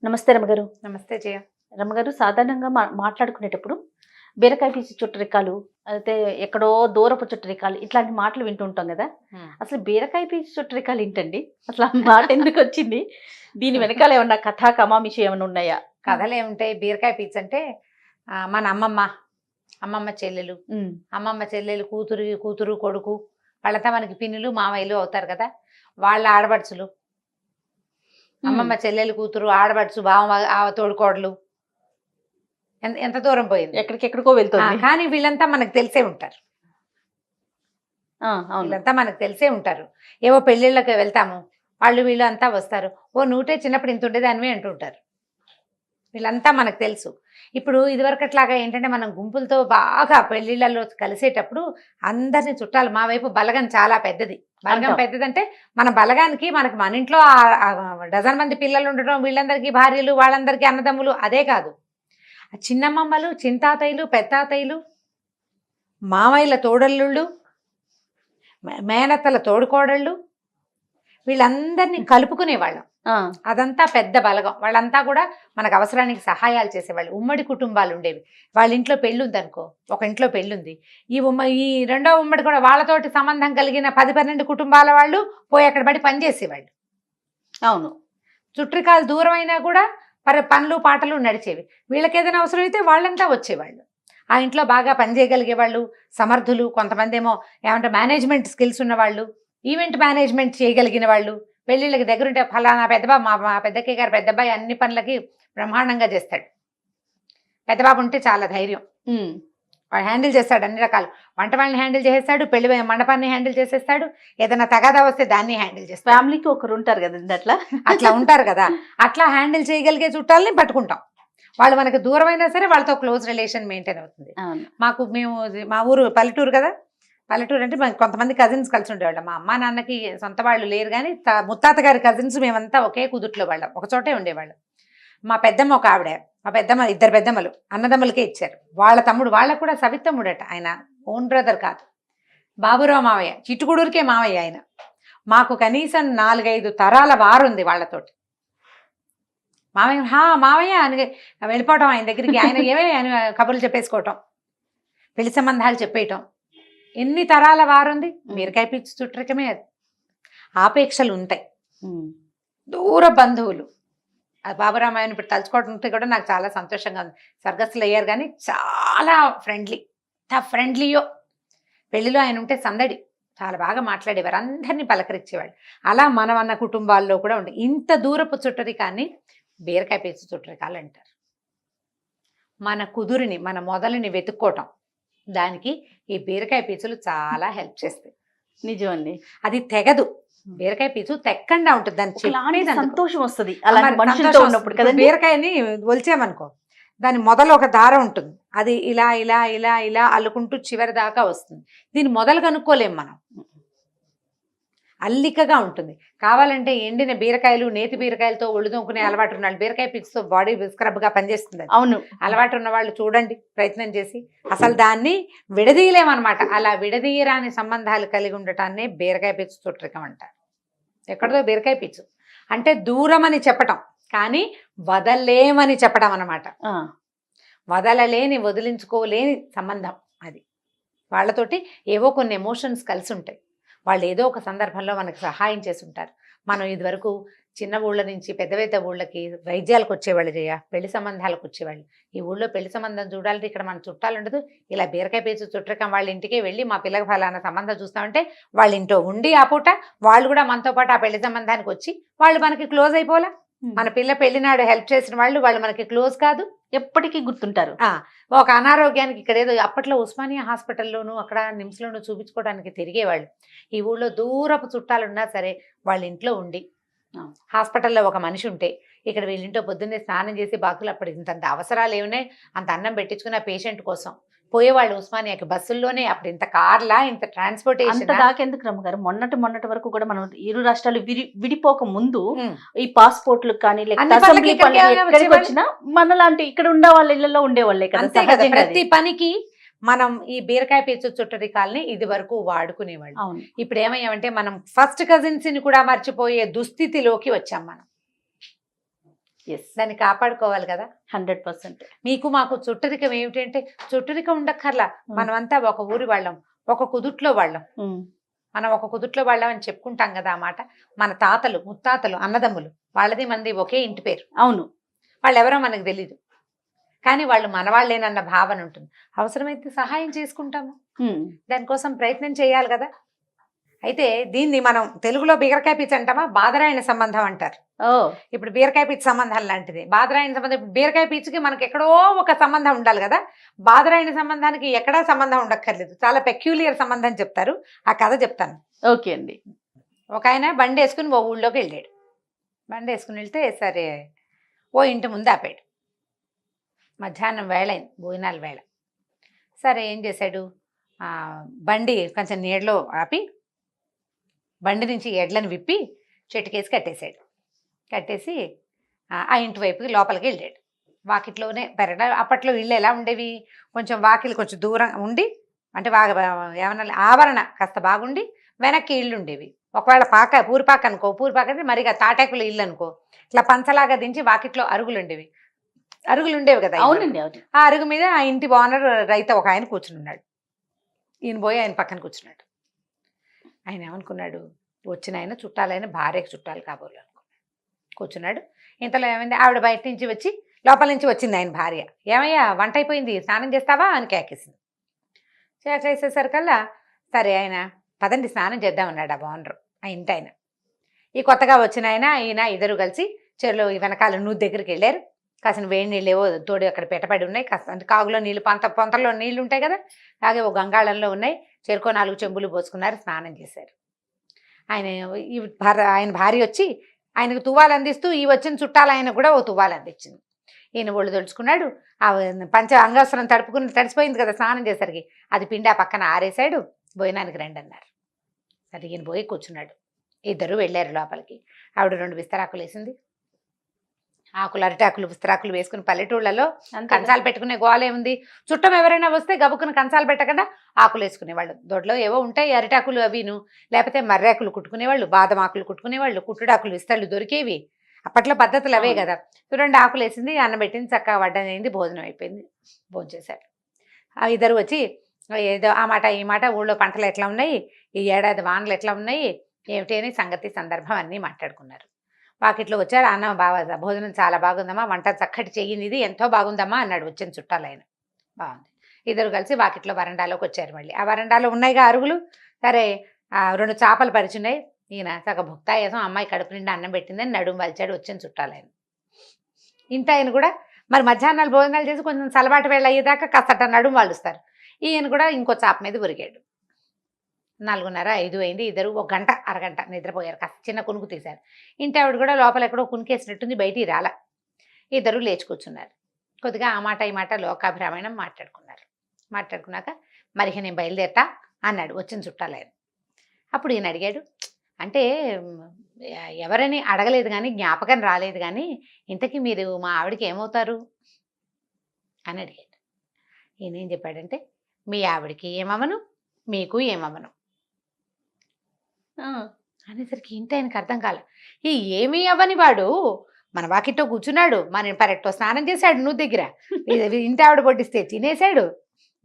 నమస్తే రమగారు. నమస్తే జయ. రమగారు, సాధారణంగా మాట్లాడుకునేటప్పుడు బీరకాయ పీచు చుట్టరికాలు, అయితే ఎక్కడో దూరపు చుట్టరికాలు ఇట్లాంటి మాటలు వింటూ ఉంటాం కదా. అసలు బీరకాయ పీచు చుట్టరికాలు ఏంటండి? అసలు ఆ మాట ఎందుకు వచ్చింది? దీని వెనకాల ఏమన్నా కథా కమామిషి ఏమైనా ఉన్నాయా? కథలు ఏముంటాయి? బీరకాయ పీచు అంటే మన అమ్మమ్మ చెల్లెలు, అమ్మమ్మ చెల్లెలు కూతురు కొడుకు వాళ్ళంతా మనకి పిన్నులు మామయ్యలు అవుతారు కదా. వాళ్ళ ఆడబడుచులు, అమ్మమ్మ చెల్లెలు కూతురు ఆడబడుచు బావ తోడుకోడలు, ఎంత దూరం పోయింది, ఎక్కడికెక్కడికో వెళ్తుంది. కానీ వీళ్ళంతా మనకు తెలిసే ఉంటారు. వీళ్ళంతా మనకు తెలిసే ఉంటారు. ఏవో పెళ్ళిళ్ళకి వెళ్తాము, వీళ్ళు అంతా వస్తారు. ఓ నూటే చిన్నప్పుడు ఇంత ఉండేదానివి అంటుంటారు. వీళ్ళంతా మనకు తెలుసు. ఇప్పుడు ఇదివరకట్లాగా ఏంటంటే మనం గుంపులతో బాగా పెళ్ళిళ్ళలో కలిసేటప్పుడు అందరినీ చుట్టాలు, మా వైపు బలగం చాలా పెద్దది. బలగం పెద్దదంటే మన బలగానికి మన ఇంట్లో డజన్ మంది పిల్లలు ఉండటం, వీళ్ళందరికీ భార్యలు, వాళ్ళందరికీ అన్నదమ్ములు, అదే కాదు, చిన్నమ్మమ్మలు, చింతాతయ్యలు, పెద్దాతయ్యలు, మామయ్యల తోడల్లుళ్ళు, మేనత్తల తోడుకోడళ్ళు, వీళ్ళందరినీ కలుపుకునేవాళ్ళం. అదంతా పెద్ద బలగం. వాళ్ళంతా కూడా మనకు అవసరానికి సహాయాలు చేసేవాళ్ళు. ఉమ్మడి కుటుంబాలు ఉండేవి. వాళ్ళ ఇంట్లో పెళ్ళుంది అనుకో, ఒక ఇంట్లో పెళ్ళుంది, ఈ రెండో ఉమ్మడి కూడా వాళ్ళతోటి సంబంధం కలిగిన 10-12 కుటుంబాల వాళ్ళు పోయి అక్కడ పడి పనిచేసేవాళ్ళు. అవును, చుట్రికాలు దూరం అయినా కూడా పనులు పాటలు నడిచేవి. వీళ్ళకి ఏదైనా అవసరం అయితే వాళ్ళంతా వచ్చేవాళ్ళు. ఆ ఇంట్లో బాగా పనిచేయగలిగే వాళ్ళు, సమర్థులు, కొంతమంది ఏమో ఏమంటే మేనేజ్మెంట్ స్కిల్స్ ఉన్నవాళ్ళు, ఈవెంట్ మేనేజ్మెంట్ చేయగలిగిన వాళ్ళు. పెళ్ళిళ్ళకి దగ్గరుంటే ఫలానా పెద్దబాబు, మా పెద్దక్కయ్య గారు పెద్దబ్బాయి అన్ని పనులకి బ్రహ్మాండంగా చేస్తాడు. పెద్దబాబు ఉంటే చాలా ధైర్యం, వాడు హ్యాండిల్ చేస్తాడు అన్ని రకాలు. వంట వాళ్ళని హ్యాండిల్ చేసేస్తాడు, పెళ్లి మండపాన్ని హ్యాండిల్ చేసేస్తాడు, ఏదైనా తగాదా వస్తే దాన్ని హ్యాండిల్ చేస్తాడు. ఫ్యామిలీకి ఒకరు ఉంటారు కదండి, అట్లా ఉంటారు కదా. అట్లా హ్యాండిల్ చేయగలిగే చుట్టాలని పట్టుకుంటాం. వాళ్ళు మనకు దూరమైనా సరే వాళ్ళతో క్లోజ్ రిలేషన్ మెయింటైన్ అవుతుంది. మా ఊరు పల్లెటూరు కదా. పల్లెటూరు అంటే కొంతమంది కజిన్స్ కలిసి ఉండేవాళ్ళం. మా అమ్మ నాన్నకి సొంత వాళ్ళు లేరు, కానీ ముత్తాత గారి కజిన్స్ మేమంతా ఒకే కుదుట్లో వాళ్ళం, ఒక చోటే ఉండేవాళ్ళం. మా పెద్దమ్మ ఒక ఆవిడ, మా పెద్దమ్మ, 2 పెద్దమ్మలు అన్నదమ్ములకే ఇచ్చారు. వాళ్ళ తమ్ముడు, వాళ్ళకు కూడా సవితమ్ముడట, ఆయన ఓన్ బ్రదర్ కాదు, బాబురావు మావయ్య, చిట్టుకుడూరికే మావయ్య ఆయన. మాకు కనీసం 4-5 తరాల వారుంది వాళ్ళతోటి. మావయ్య అని వెళ్ళిపోవటం ఆయన దగ్గరికి, ఆయన ఏమే అని కబుర్లు చెప్పేసుకోవటం, పెళ్లి సంబంధాలు చెప్పేయటం. ఎన్ని తరాల వారుంది. బీరకాయ పీచు చుట్టరికమే అది. ఆపేక్షలు ఉంటాయి, దూర బంధువులు. బాబురామాయణ ఇప్పుడు తలుచుకోవడం ఉంటే కూడా నాకు చాలా సంతోషంగా ఉంది. స్వర్గస్థులు అయ్యారు కానీ చాలా ఫ్రెండ్లీయో. పెళ్లిలో ఆయన ఉంటే సందడి, చాలా బాగా మాట్లాడేవారు, అందరినీ పలకరించేవాడు. అలా మన కుటుంబాల్లో కూడా ఉండే ఇంత దూరపు చుట్టరికాన్ని బీరకాయ పీచు చుట్టరికాలు అంటారు. మన కుదురుని, మన మొదలుని వెతుక్కోవటం, దానికి ఈ బీరకాయ పీచులు చాలా హెల్ప్ చేస్తాయి. నిజమండి, అది తెగదు. బీరకాయ పీచు తెక్కండా ఉంటుంది, దాని సంతోషం వస్తుంది. బీరకాయని ఒలిచామనుకో, దాని మొదలు ఒక దారం ఉంటుంది, అది ఇలా ఇలా ఇలా ఇలా అల్లుకుంటూ చివరి దాకా వస్తుంది. దీన్ని మొదలు కనుక్కోలేం మనం, అల్లికగా ఉంటుంది. కావాలంటే ఎండిన బీరకాయలు, నేతి బీరకాయలతో ఒళ్ళు తోముకునే అలవాటు ఉన్న వాళ్ళు, బీరకాయ పీచుతో బాడీ స్క్రబ్గా పనిచేస్తుంది. అవును, అలవాటు ఉన్న వాళ్ళు చూడండి, ప్రయత్నం చేసి. అసలు దాన్ని విడదీయలేమన్నమాట. అలా విడదీయరాని సంబంధాలు కలిగి ఉండటాన్నే బీరకాయ పీచు చుట్టరికం అంటారు. ఎక్కడదో బీరకాయ పీచు అంటే దూరం అని చెప్పటం, కానీ వదలలేమని చెప్పడం అన్నమాట. వదలలేని, వదిలించుకోలేని సంబంధం అది. వాళ్ళతోటి ఏవో కొన్ని ఎమోషన్స్ కలిసి ఉంటాయి. వాళ్ళు ఏదో ఒక సందర్భంలో మనకు సహాయం చేసి ఉంటారు. మనం ఇదివరకు చిన్న ఊళ్ళ నుంచి పెద్ద ఊళ్ళకి వైద్యాలకు వచ్చేవాళ్ళు, పెళ్లి సంబంధాలకు వచ్చేవాళ్ళు. ఈ ఊళ్ళో పెళ్లి సంబంధం చూడాలంటే ఇక్కడ మన చుట్టాలు ఉండదు, ఇలా బీరకాయ పీచు చుట్టరికం వాళ్ళ ఇంటికే వెళ్ళి మా పిల్లకి ఫలానా సంబంధం చూస్తామంటే వాళ్ళ ఇంట్లో ఉండి ఆ పూట వాళ్ళు కూడా మనతో పాటు ఆ పెళ్లి సంబంధానికి వచ్చి వాళ్ళు మనకి క్లోజ్ అయిపోలా. మన పిల్ల పెళ్లినాడు హెల్ప్ చేసిన వాళ్ళు మనకి క్లోజ్ కాదు, ఎప్పటికీ గుర్తుంటారు. ఒక అనారోగ్యానికి ఇక్కడ ఏదో అప్పట్లో ఉస్మానియా హాస్పిటల్లోనూ అక్కడ నిమ్స్లోనూ చూపించుకోవడానికి తిరిగేవాళ్ళు. ఈ ఊళ్ళో దూరపు చుట్టాలున్నా సరే వాళ్ళ ఇంట్లో ఉండి, హాస్పిటల్లో ఒక మనిషి ఉంటే ఇక్కడ వీళ్ళింట్లో పొద్దున్నే స్నానం చేసి బాకులు, అప్పుడు ఇంతంత అవసరాలు ఏమున్నాయి, అంత అన్నం పెట్టించుకున్న పేషెంట్ కోసం పోయేవాళ్ళు ఉస్మానియాకి బస్సుల్లోనే. అప్పుడు ఇంత కార్లా, ఇంత ట్రాన్స్పోర్టేషన్ దాకెందుకు రమ్మగారు. మొన్నటి వరకు కూడా మనం ఇరు రాష్ట్రాలు విడిపోక ముందు ఈ పాస్పోర్ట్లు కానీ వచ్చినా మనలాంటి ఇక్కడ ఉండే వాళ్ళ ఇళ్లలో ఉండేవాళ్ళే కదా. ప్రతి పనికి మనం ఈ బీరకాయ పీచు చుట్టరికాల్ని ఇది వరకు వాడుకునేవాళ్ళు. ఇప్పుడు ఏమయ్యామంటే మనం ఫస్ట్ కజిన్స్ ని కూడా మర్చిపోయే దుస్థితిలోకి వచ్చాం మనం. ఎస్, దాన్ని కాపాడుకోవాలి కదా. 100%. మీకు మాకు చుట్టరికం ఏమిటంటే చుట్టరికం ఉండక్కర్లా, మనమంతా ఒక ఊరి వాళ్ళం, ఒక కుదుట్లో వాళ్ళం. మనం ఒక కుదుట్లో వాళ్ళం అని చెప్పుకుంటాం కదా ఆ మాట. మన తాతలు ముత్తాతలు అన్నదమ్ములు వాళ్ళది మంది ఒకే ఇంటి పేరు. అవును. వాళ్ళు ఎవరో మనకు తెలీదు, కానీ వాళ్ళు మనవాళ్ళేనన్న భావన ఉంటుంది. అవసరమైతే సహాయం చేసుకుంటాము, దానికోసం ప్రయత్నం చేయాలి కదా. అయితే దీన్ని మనం తెలుగులో బీరకాయ పిచ్చి అంటామా, బాదరాయణ సంబంధం అంటారు. ఇప్పుడు బీరకాయ పిచ్చి సంబంధం లాంటిది బాదరాయణ సంబంధం. ఇప్పుడు బీరకాయ పిచ్చికి మనకి ఎక్కడో ఒక సంబంధం ఉండాలి కదా, బాదరాయణ సంబంధానికి ఎక్కడా సంబంధం ఉండక్కర్లేదు, చాలా పెక్యూలియర్ సంబంధం చెప్తారు. ఆ కథ చెప్తాను. ఓకే అండి. ఒక ఆయన బండి వేసుకుని ఓ ఊళ్ళోకి వెళ్ళాడు. బండి వేసుకుని వెళ్తే సరే ఓ ఇంటి ముందు ఆపాడు. మధ్యాహ్నం వేళ అయింది, భోజనాల వేళ. సరే ఏం చేశాడు, బండి కొంచెం నీడలో ఆపి బండి నుంచి ఎడ్లను విప్పి చెట్టుకేసి కట్టేశాడు. కట్టేసి ఆ ఇంటి వైపుకి లోపలికి వెళ్ళాడు. వాకిట్లోనే పెరగ, అప్పట్లో ఇళ్ళు ఎలా ఉండేవి, కొంచెం వాకిలు కొంచెం దూరం ఉండి, అంటే బాగా ఏమన్నా ఆవరణ కాస్త బాగుండి వెనక్కి ఇళ్ళు ఉండేవి. ఒకవేళ పూరిపాక అనుకో, పూరిపాక అంటే మరిగా తాటాకుల ఇల్లు అనుకో, ఇట్లా పంచలాగా దించి వాకిట్లో అరుగులు ఉండేవి. అరుగులు ఉండేవి కదా. అవునండి, అవును. ఆ అరుగు మీద ఆ ఇంటి ఓనర్ రైతు ఒక ఆయన కూర్చుని ఉన్నాడు. ఈయన పోయి ఆయన పక్కన కూర్చున్నాడు. ఆయన ఏమనుకున్నాడు, వచ్చిన ఆయన చుట్టాలైన భార్యకు చుట్టాలు కాబోలు అనుకున్నాడు. కూర్చున్నాడు. ఇంతలో ఏమైంది, ఆవిడ బయట నుంచి వచ్చి లోపల నుంచి వచ్చింది ఆయన భార్య. ఏమయ్యా వంట అయిపోయింది, స్నానం చేస్తావా అని కేకేసింది. చేసేసరికల్లా సరే ఆయన పదండి స్నానం చేద్దామన్నాడు ఆ ఓనరు, ఆ ఇంటి ఆయన. ఈ కొత్తగా వచ్చిన ఈయన ఇద్దరు కలిసి చెరువులో వెనకాల నూతి దగ్గరికి వెళ్ళారు. కాసిన వేడి నీళ్ళు ఏవో తోడు అక్కడ పెట్టబడి ఉన్నాయి. కాస్త అంటే కాగులో నీళ్ళు, పొంతలో నీళ్ళు ఉంటాయి కదా, అలాగే ఓ గంగాళంలో ఉన్నాయి. చెరుకో 4 చెంబులు పోసుకున్నారు, స్నానం చేశారు. ఆయన భార్య వచ్చి ఆయనకు తువ్వాలు అందిస్తూ ఈ వచ్చిన చుట్టాలు ఆయన కూడా ఓ తువ్వాలు అందించింది. ఈయన ఒళ్ళు తొడుచుకున్నాడు. ఆ అంగవస్త్రం తడిసిపోయింది కదా స్నానం చేసరికి, అది పిండి ఆ పక్కన ఆరేశాడు. భోజనానికి రండి అన్నారు. సరే ఈయన పోయి కూర్చున్నాడు. ఇద్దరు వెళ్ళారు లోపలికి. ఆవిడ 2 విస్తరాకులు వేసింది. ఆకులు, అరటాకులు, విస్తరాకులు వేసుకుని పల్లెటూళ్ళలో కంచాలు పెట్టుకునే గోలే ఉంది. చుట్టం ఎవరైనా వస్తే గబుక్కుని కంచాలు పెట్టకుండా ఆకులు వేసుకునేవాళ్ళు. దొడ్లో ఏవో ఉంటాయి అరిటాకులు అవిను, లేకపోతే మర్రాకులు కుట్టుకునేవాళ్ళు, బాదం ఆకులు కుట్టుకునేవాళ్ళు, కుట్టుడాకులు విస్తళ్ళు దొరికేవి. అప్పట్లో పద్ధతులు అవే కదా. 2 ఆకులు వేసింది, అన్నం పెట్టింది, చక్కగా వడ్డం అయింది, భోజనం అయిపోయింది. భోజనం చేశారు. ఆ ఇద్దరు వచ్చి ఏదో ఆ మాట ఈ మాట, ఊళ్ళో పంటలు ఎట్లా ఉన్నాయి, ఈ ఏడాది వానలు ఎట్లా ఉన్నాయి, ఏమిటి అని సంగతి సందర్భం అన్నీ మాట్లాడుకున్నారు. వాకిట్లో వచ్చారు. అన్నం బాగా, భోజనం చాలా బాగుందమ్మా, వంట చక్కటి చెయ్యింది, ఇది ఎంతో బాగుందమ్మా అన్నాడు వచ్చిన చుట్టాలు ఆయన. బాగుంది. ఇద్దరు కలిసి వాకిట్లో వరండాలోకి వచ్చారు. మళ్ళీ ఆ వరండాలో ఉన్నాయిగా అరుగులు. సరే 2 చేపలు పరిచున్నాయి. ఈయన సగ భుక్తాయాసం, అమ్మాయి కడుపు నిండా అన్నం పెట్టిందని నడుము వలిచాడు వచ్చిన చుట్టాలు ఆయన. ఇంటి ఆయన కూడా మరి మధ్యాహ్నాలు భోజనాలు చేసి కొంచెం సలబాటు వేళ అయ్యేదాకా కాస్త నడుము వాలుస్తారు. ఈయన కూడా ఇంకో చాప మీద ఉరిగాడు. 4:30, 5 అయింది. ఇద్దరు 1 గంట అరగంట నిద్రపోయారు. కాస్త చిన్న కునుకు తీశారు. ఇంటి ఆవిడ కూడా లోపల ఎక్కడో కునికేసినట్టుంది, బయటికి రాలా. ఇద్దరు లేచి కూర్చున్నారు. కొద్దిగా ఆ మాట ఈ మాట లోకాభిరామాయణం మాట్లాడుకున్నారు. మాట్లాడుకున్నాక మరి నేను బయలుదేరతా అన్నాడు వచ్చిన చుట్టాలు ఆయన. అప్పుడు ఈయన అడిగాడు, అంటే ఎవరని అడగలేదు కానీ, జ్ఞాపకం రాలేదు కానీ, ఇంతకీ మీరు మా ఆవిడకి ఏమవుతారు అని అడిగాడు. ఈయన ఏం చెప్పాడంటే, మీ ఆవిడకి ఏమవను, మీకు ఏమవను అనేసరికి ఇంటి ఆయనకు అర్థం కాలే. ఈ ఏమీ అవ్వని వాడు మన వాకిట్లో కూర్చున్నాడు, మన పరెట్టో స్నానం చేశాడు, నువ్వు దగ్గర ఇంటి ఆవిడ పొడ్డిస్తే తినేశాడు,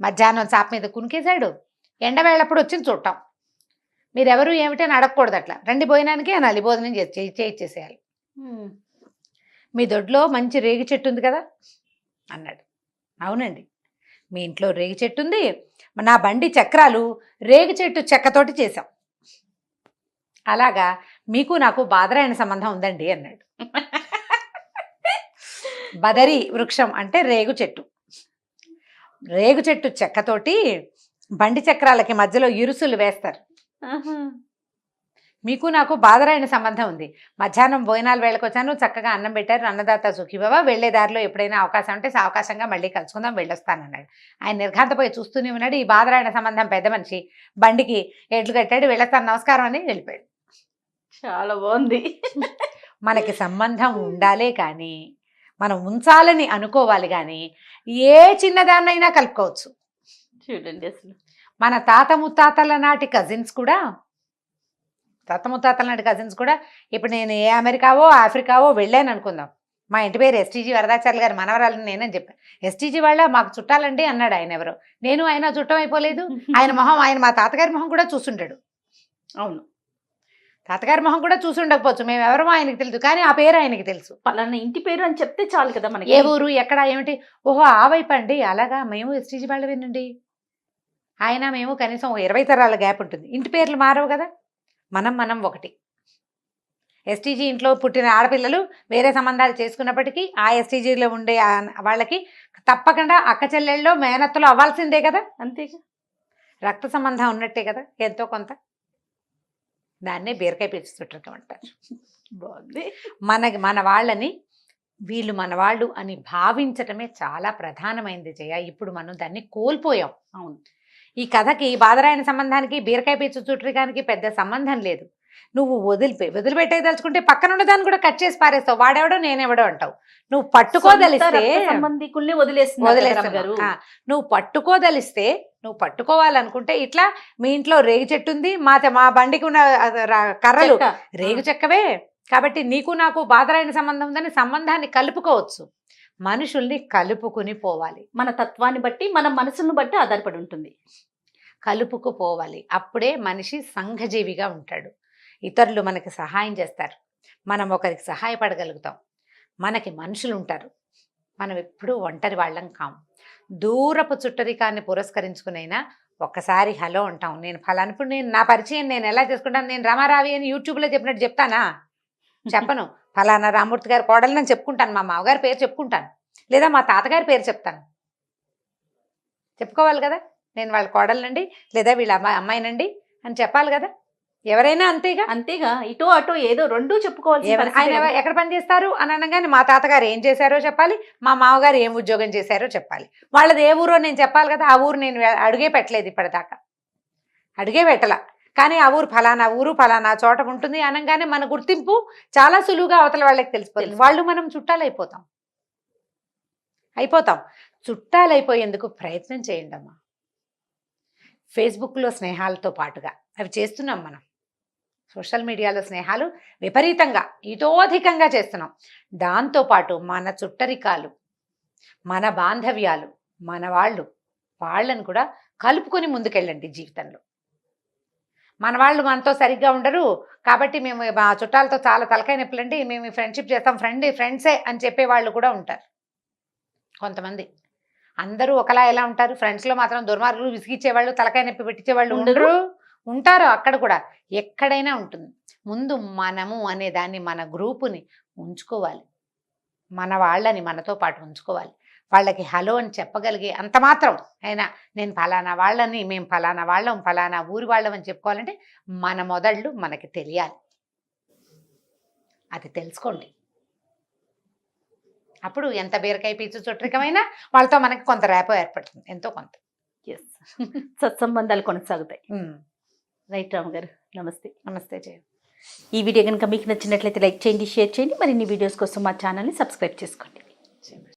మధ్యాహ్నం చాప మీద కునికేశాడు, ఎండవేళప్పుడు వచ్చింది చూడటం. మీరెవరు ఏమిటని అడగకూడదు, అట్లా రండి భోజనానికి అనాలి, భోజనం చేసేయాలి. మీ దొడ్లో మంచి రేగి చెట్టు ఉంది కదా అన్నాడు. అవునండి, మీ ఇంట్లో రేగి చెట్టు ఉంది, నా బండి చక్రాలు రేగి చెట్టు చెక్కతోటి చేశాం. అలాగా మీకు నాకు బాదరాయణ సంబంధం ఉందండి అన్నాడు. బదరి వృక్షం అంటే రేగు చెట్టు. రేగు చెట్టు చెక్కతోటి బండి చక్రాలకి మధ్యలో ఇరుసులు వేస్తారు. మీకు నాకు బాదరాయణ సంబంధం ఉంది. మధ్యాహ్నం భోజనాల వేళకు వచ్చాను, చక్కగా అన్నం పెట్టారు, అన్నదాత సుఖీభవ, వెళ్లే దారిలో ఎప్పుడైనా అవకాశం ఉంటే సావకాశంగా మళ్ళీ కలుసుకుందాం, వెళ్ళొస్తానన్నాడు. ఆయన నిర్ఘాంతపోయి చూస్తూనే ఉన్నాడు. ఈ బాదరాయణ సంబంధం పెద్ద మనిషి బండికి ఎడ్లు కట్టాడు, వెళ్ళొస్తాను నమస్కారం అని వెళ్ళిపోయాడు. చాలా బాగుంది. మనకి సంబంధం ఉండాలే కానీ మనం ఉంచాలని అనుకోవాలి, కానీ ఏ చిన్నదాన్నైనా కలుపుకోవచ్చు. చూడండి అసలు మన తాత ముత్తాతల నాటి కజిన్స్ కూడా, ఇప్పుడు నేను ఏ అమెరికావో ఆఫ్రికావో వెళ్ళాను అనుకుందాం, మా ఇంటి పేరు ఎస్టీజీ వరదాచార్యులు గారు మనవరాలని నేనని చెప్పాను. ఎస్టీజీ వాళ్ళ మాకు చుట్టాలండి అన్నాడు ఆయన. ఎవరో నేను ఆయన చుట్టం అయిపోలేదు. ఆయన మొహం, ఆయన మా తాతగారి మొహం కూడా చూసుంటాడు. అవును, తాతగారి మొహం కూడా చూసి ఉండకపోవచ్చు, మేము ఎవరో ఆయనకి తెలుసు, కానీ ఆ పేరు ఆయనకి తెలుసు. పలానా ఇంటి పేరు అని చెప్తే చాలు కదా మనకి. ఏ ఊరు, ఎక్కడ, ఏమిటి, ఓహో ఆ వైపు అండి, అలాగా, మేము ఎస్టీజీ వాళ్ళవేనండి. ఆయన మేము కనీసం 20 తరాల గ్యాప్ ఉంటుంది. ఇంటి పేర్లు మారవు కదా. మనం ఒకటి. ఎస్టీజీ ఇంట్లో పుట్టిన ఆడపిల్లలు వేరే సంబంధాలు చేసుకున్నప్పటికీ ఆ ఎస్టీజీలో ఉండే వాళ్ళకి తప్పకుండా అక్క చెల్లెళ్ళలో మేనత్తలు అవ్వాల్సిందే కదా. అంతేగా, రక్త సంబంధం ఉన్నట్టే కదా ఎంతో కొంత. దాన్నే బీరకాయ పీచు చుట్టరికం అంటారు. బాగుంది. మన వాళ్ళని వీళ్ళు మన వాళ్ళు అని భావించటమే చాలా ప్రధానమైంది జయ. ఇప్పుడు మనం దాన్ని కోల్పోయాం. అవును, ఈ కథకి బాదరాయణ సంబంధానికి బీరకాయ పీచు చుట్టరికానికి పెద్ద సంబంధం లేదు. నువ్వు వదిలిపెట్టే తలుచుకుంటే పక్కన ఉన్న దాన్ని కూడా కట్ చేసి పారేస్తావు. వాడెవడో నేనెవడో అంటావు. నువ్వు పట్టుకోదలిస్తే సంబంధికుల్ని వదిలేస్తున్నారు. నువ్వు పట్టుకోదలిస్తే, నువ్వు పట్టుకోవాలనుకుంటే ఇట్లా మీ ఇంట్లో రేగు చెట్టు ఉంది, మా బండికి ఉన్న కర్రలు రేగు చెక్కవే, కాబట్టి నీకు నాకు బాదరాయణ సంబంధం ఉందని సంబంధాన్ని కలుపుకోవచ్చు. మనుషుల్ని కలుపుకుని పోవాలి. మన తత్వాన్ని బట్టి, మన మనసును బట్టి ఆధారపడి ఉంటుంది. కలుపుకుపోవాలి. అప్పుడే మనిషి సంఘజీవిగా ఉంటాడు. ఇతరులు మనకి సహాయం చేస్తారు, మనం ఒకరికి సహాయపడగలుగుతాం. మనకి మనుషులు ఉంటారు, మనం ఎప్పుడూ ఒంటరి వాళ్ళం కాము. దూరపు చుట్టరికాన్ని పురస్కరించుకునైనా ఒక్కసారి హలో అంటాం. నేను ఫలానా, ఇప్పుడు నేను నా పరిచయం నేను ఎలా చేసుకుంటాను, నేను రమారావి అని యూట్యూబ్లో చెప్పినట్టు చెప్తానా? చెప్పను. ఫలానా రామూర్తి గారి కోడలని చెప్పుకుంటాను, మా మామగారి పేరు చెప్పుకుంటాను, లేదా మా తాతగారి పేరు చెప్తాను. చెప్పుకోవాలి కదా, నేను వాళ్ళ కోడలనండి లేదా వీళ్ళ అమ్మాయినండి అని చెప్పాలి కదా. ఎవరైనా అంతేగా. ఇటో అటో ఏదో రెండూ చెప్పుకోవాలి. ఆయన ఎక్కడ పని చేస్తారు అని అనగానే మా తాతగారు ఏం చేశారో చెప్పాలి, మా మామగారు ఏం ఉద్యోగం చేశారో చెప్పాలి. వాళ్ళది ఏ ఊరో నేను చెప్పాలి కదా. ఆ ఊరు నేను అడుగే పెట్టలేదు ఇప్పటిదాకా, అడుగే పెట్టలా. కానీ ఆ ఊరు ఫలానా ఊరు ఫలానా చోట ఉంటుంది అనగానే మన గుర్తింపు చాలా సులువుగా అవతల వాళ్ళకి తెలిసిపోతుంది. వాళ్ళు మనం చుట్టాలైపోతాం. చుట్టాలైపోయేందుకు ప్రయత్నం చేయండి అమ్మా. ఫేస్బుక్లో స్నేహాలతో పాటుగా అవి చేస్తున్నాం మనం. సోషల్ మీడియాలో స్నేహాలు విపరీతంగా ఇతోధికంగా చేస్తున్నాం. దాంతోపాటు మన చుట్టరికాలు, మన బాంధవ్యాలు, మన వాళ్ళను కూడా కలుపుకొని ముందుకెళ్ళండి జీవితంలో. మన వాళ్ళు మనతో సరిగ్గా ఉండరు కాబట్టి మేము మా చుట్టాలతో చాలా తలకాయ నొప్పులండి, మేము ఫ్రెండ్షిప్ చేస్తాం, ఫ్రెండ్సే అని చెప్పేవాళ్ళు కూడా ఉంటారు కొంతమంది. అందరూ ఒకలా ఎలా ఉంటారు? ఫ్రెండ్స్లో మాత్రం దుర్మార్గులు, విసిగిచ్చేవాళ్ళు, తలకాయ నొప్పి పెట్టించేవాళ్ళు ఉంటారు. అక్కడ కూడా ఎక్కడైనా ఉంటుంది. ముందు మనము అనే దాన్ని, మన గ్రూపుని ఉంచుకోవాలి, మన వాళ్ళని మనతో పాటు ఉంచుకోవాలి. వాళ్ళకి హలో అని చెప్పగలిగే అంత మాత్రం అయినా నేను ఫలానా వాళ్ళని, మేము ఫలానా వాళ్ళం, ఫలానా ఊరి వాళ్ళం అని చెప్పుకోవాలంటే మన మొదళ్ళు మనకి తెలియాలి. అది తెలుసుకోండి. అప్పుడు ఎంత బీరకాయ పీచు చుట్టరికమైనా వాళ్ళతో మనకి కొంత రేపో ఏర్పడుతుంది, ఎంతో కొంత. సత్సంబంధాలు కొనసాగుతాయి. రైట్ రామ్ గారు, నమస్తే. నమస్తే జయ. ఈ వీడియో కనుక మీకు నచ్చినట్లయితే లైక్ చేయండి, షేర్ చేయండి. మరిన్ని వీడియోస్ కోసం మా ఛానల్ని సబ్స్క్రైబ్ చేసుకోండి.